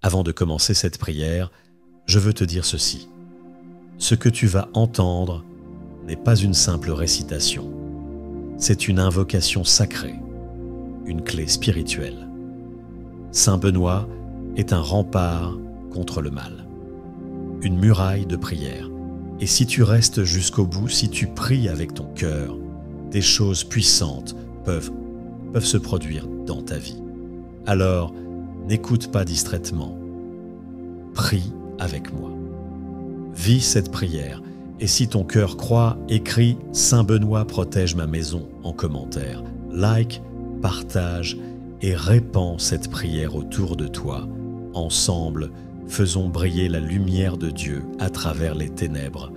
Avant de commencer cette prière, je veux te dire ceci. Ce que tu vas entendre n'est pas une simple récitation. C'est une invocation sacrée, une clé spirituelle. Saint Benoît est un rempart contre le mal, une muraille de prière. Et si tu restes jusqu'au bout, si tu pries avec ton cœur, des choses puissantes peuvent se produire dans ta vie. Alors, n'écoute pas distraitement. Prie avec moi. Vis cette prière. Et si ton cœur croit, écris « Saint Benoît protège ma maison » en commentaire. Like, partage et répands cette prière autour de toi. Ensemble, faisons briller la lumière de Dieu à travers les ténèbres.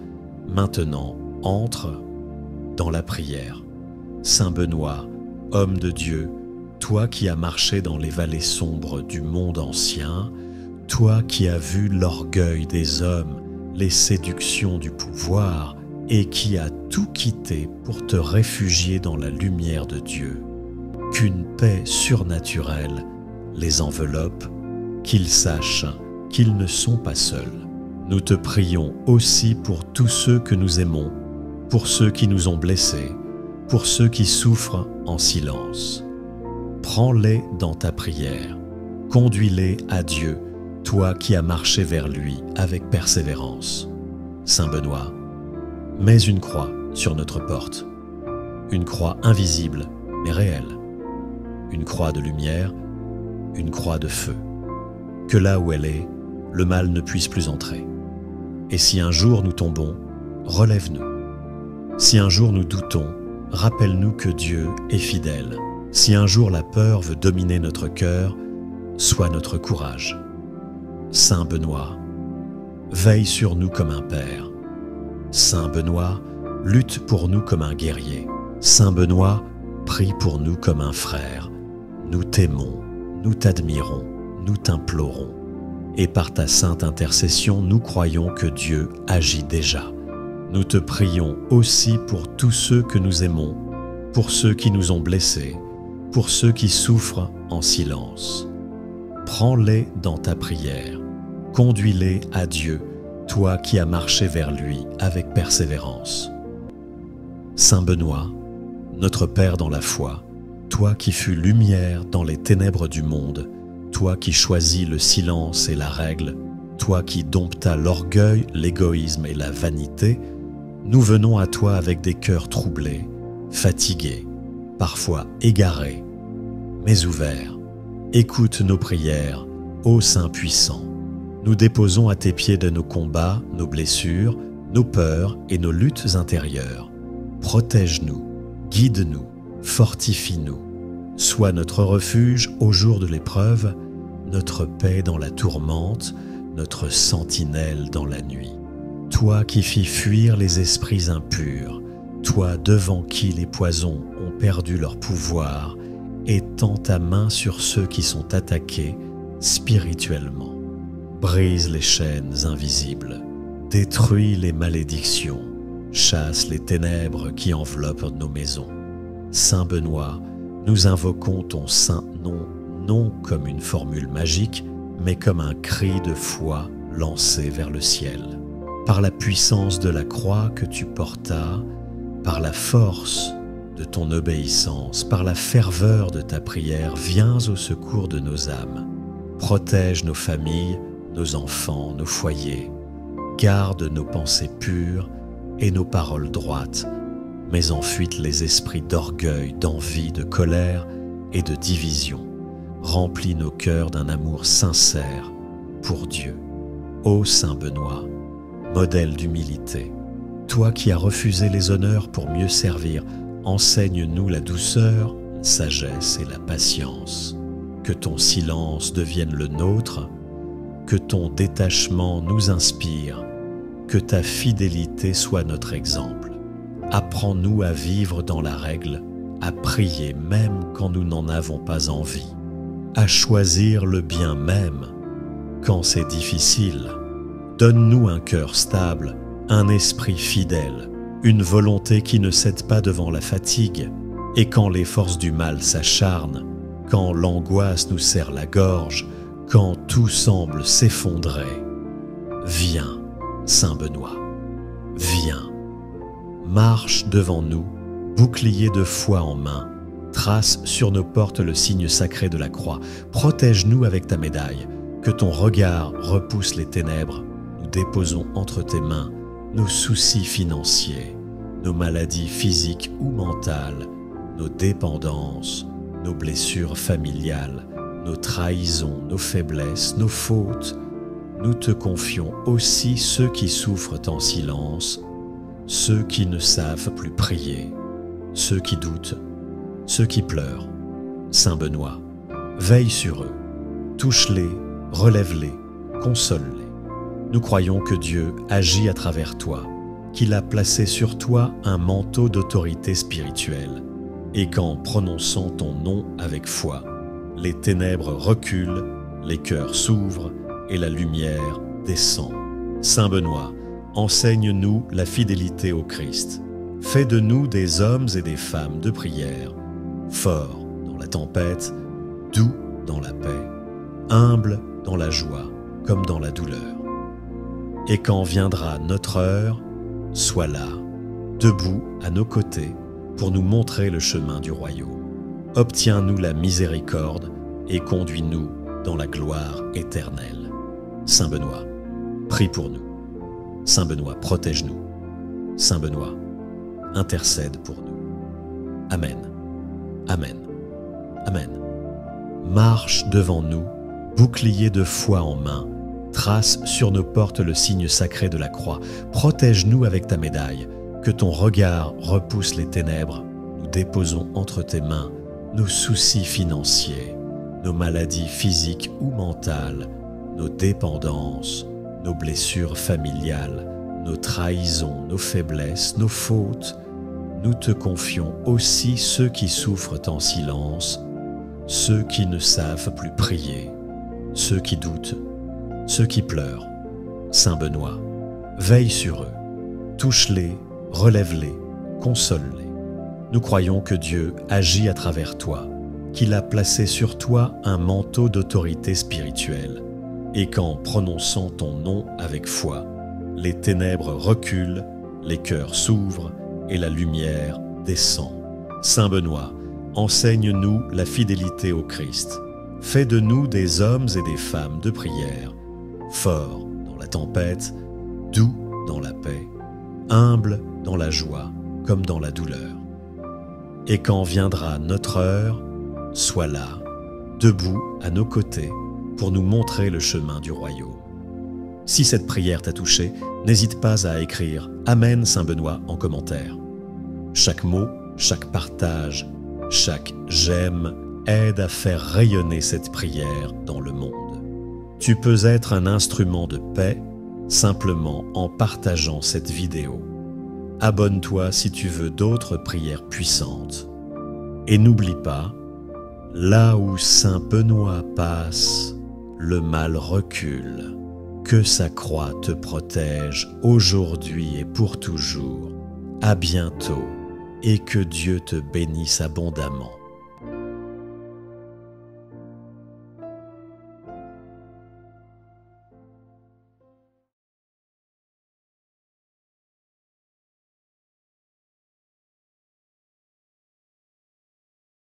Maintenant, entre dans la prière. Saint Benoît, homme de Dieu, toi qui as marché dans les vallées sombres du monde ancien, toi qui as vu l'orgueil des hommes, les séductions du pouvoir et qui as tout quitté pour te réfugier dans la lumière de Dieu, qu'une paix surnaturelle les enveloppe, qu'ils sachent qu'ils ne sont pas seuls. Nous te prions aussi pour tous ceux que nous aimons, pour ceux qui nous ont blessés, pour ceux qui souffrent en silence. Prends-les dans ta prière, conduis-les à Dieu, toi qui as marché vers lui avec persévérance. Saint Benoît, mets une croix sur notre porte, une croix invisible mais réelle, une croix de lumière, une croix de feu, que là où elle est, le mal ne puisse plus entrer. Et si un jour nous tombons, relève-nous. Si un jour nous doutons, rappelle-nous que Dieu est fidèle. Si un jour la peur veut dominer notre cœur, sois notre courage. Saint Benoît, veille sur nous comme un père. Saint Benoît, lutte pour nous comme un guerrier. Saint Benoît, prie pour nous comme un frère. Nous t'aimons, nous t'admirons, nous t'implorons. Et par ta sainte intercession, nous croyons que Dieu agit déjà. Nous te prions aussi pour tous ceux que nous aimons, pour ceux qui nous ont blessés, pour ceux qui souffrent en silence. Prends-les dans ta prière, conduis-les à Dieu, toi qui as marché vers lui avec persévérance. Saint Benoît, notre Père dans la foi, toi qui fus lumière dans les ténèbres du monde, toi qui choisis le silence et la règle, toi qui domptas l'orgueil, l'égoïsme et la vanité, nous venons à toi avec des cœurs troublés, fatigués, parfois égarés, mais ouverts. Écoute nos prières, ô Saint puissant. Nous déposons à tes pieds de nos combats, nos blessures, nos peurs et nos luttes intérieures. Protège-nous, guide-nous, fortifie-nous. Sois notre refuge au jour de l'épreuve, notre paix dans la tourmente, notre sentinelle dans la nuit. Toi qui fis fuir les esprits impurs, toi devant qui les poisons ont perdu leur pouvoir, étends ta main sur ceux qui sont attaqués spirituellement. Brise les chaînes invisibles, détruis les malédictions, chasse les ténèbres qui enveloppent nos maisons. Saint Benoît, nous invoquons ton saint nom, non comme une formule magique, mais comme un cri de foi lancé vers le ciel. Par la puissance de la croix que tu portas, par la force de ton obéissance, par la ferveur de ta prière, viens au secours de nos âmes. Protège nos familles, nos enfants, nos foyers. Garde nos pensées pures et nos paroles droites. Mets en fuite les esprits d'orgueil, d'envie, de colère et de division. Remplis nos cœurs d'un amour sincère pour Dieu. Ô Saint Benoît, modèle d'humilité, toi qui as refusé les honneurs pour mieux servir, enseigne-nous la douceur, la sagesse et la patience. Que ton silence devienne le nôtre, que ton détachement nous inspire, que ta fidélité soit notre exemple. Apprends-nous à vivre dans la règle, à prier même quand nous n'en avons pas envie, à choisir le bien même quand c'est difficile. Donne-nous un cœur stable, un esprit fidèle, une volonté qui ne cède pas devant la fatigue, et quand les forces du mal s'acharnent, quand l'angoisse nous serre la gorge, Quand tout semble s'effondrer, viens, Saint Benoît, viens. Marche devant nous, bouclier de foi en main, trace sur nos portes le signe sacré de la croix. Protège-nous avec ta médaille, que ton regard repousse les ténèbres. Nous déposons entre tes mains nos soucis financiers, nos maladies physiques ou mentales, nos dépendances, nos blessures familiales, nos trahisons, nos faiblesses, nos fautes. Nous te confions aussi ceux qui souffrent en silence, ceux qui ne savent plus prier, ceux qui doutent, ceux qui pleurent. Saint Benoît, veille sur eux, touche-les, relève-les, console-les. Nous croyons que Dieu agit à travers toi, qu'il a placé sur toi un manteau d'autorité spirituelle, et qu'en prononçant ton nom avec foi, les ténèbres reculent, les cœurs s'ouvrent et la lumière descend. Saint Benoît, enseigne-nous la fidélité au Christ. Fais de nous des hommes et des femmes de prière, forts dans la tempête, doux dans la paix, humbles dans la joie comme dans la douleur. Et quand viendra notre heure, sois là, debout à nos côtés, pour nous montrer le chemin du royaume. Obtiens-nous la miséricorde et conduis-nous dans la gloire éternelle. Saint Benoît, prie pour nous. Saint Benoît, protège-nous. Saint Benoît, intercède pour nous. Amen. Amen. Amen. Marche devant nous, bouclier de foi en main, trace sur nos portes le signe sacré de la croix. Protège-nous avec ta médaille, que ton regard repousse les ténèbres. Nous déposons entre tes mains nos soucis financiers, nos maladies physiques ou mentales, nos dépendances, nos blessures familiales, nos trahisons, nos faiblesses, nos fautes. Nous te confions aussi ceux qui souffrent en silence, ceux qui ne savent plus prier, ceux qui doutent, ceux qui pleurent. Saint Benoît, veille sur eux, touche-les, relève-les, console-les. Nous croyons que Dieu agit à travers toi, qu'il a placé sur toi un manteau d'autorité spirituelle, et qu'en prononçant ton nom avec foi, les ténèbres reculent, les cœurs s'ouvrent et la lumière descend. Saint Benoît, enseigne-nous la fidélité au Christ. Fais de nous des hommes et des femmes de prière, forts dans la tempête, doux dans la paix, humbles dans la joie comme dans la douleur. Et quand viendra notre heure, sois là, debout à nos côtés, pour nous montrer le chemin du royaume. Si cette prière t'a touché, n'hésite pas à écrire « Amen Saint Benoît » en commentaire. Chaque mot, chaque partage, chaque « j'aime » aide à faire rayonner cette prière dans le monde. Tu peux être un instrument de paix simplement en partageant cette vidéo. Abonne-toi si tu veux d'autres prières puissantes. Et n'oublie pas, là où Saint Benoît passe, le mal recule. Que sa croix te protège aujourd'hui et pour toujours. À bientôt et que Dieu te bénisse abondamment.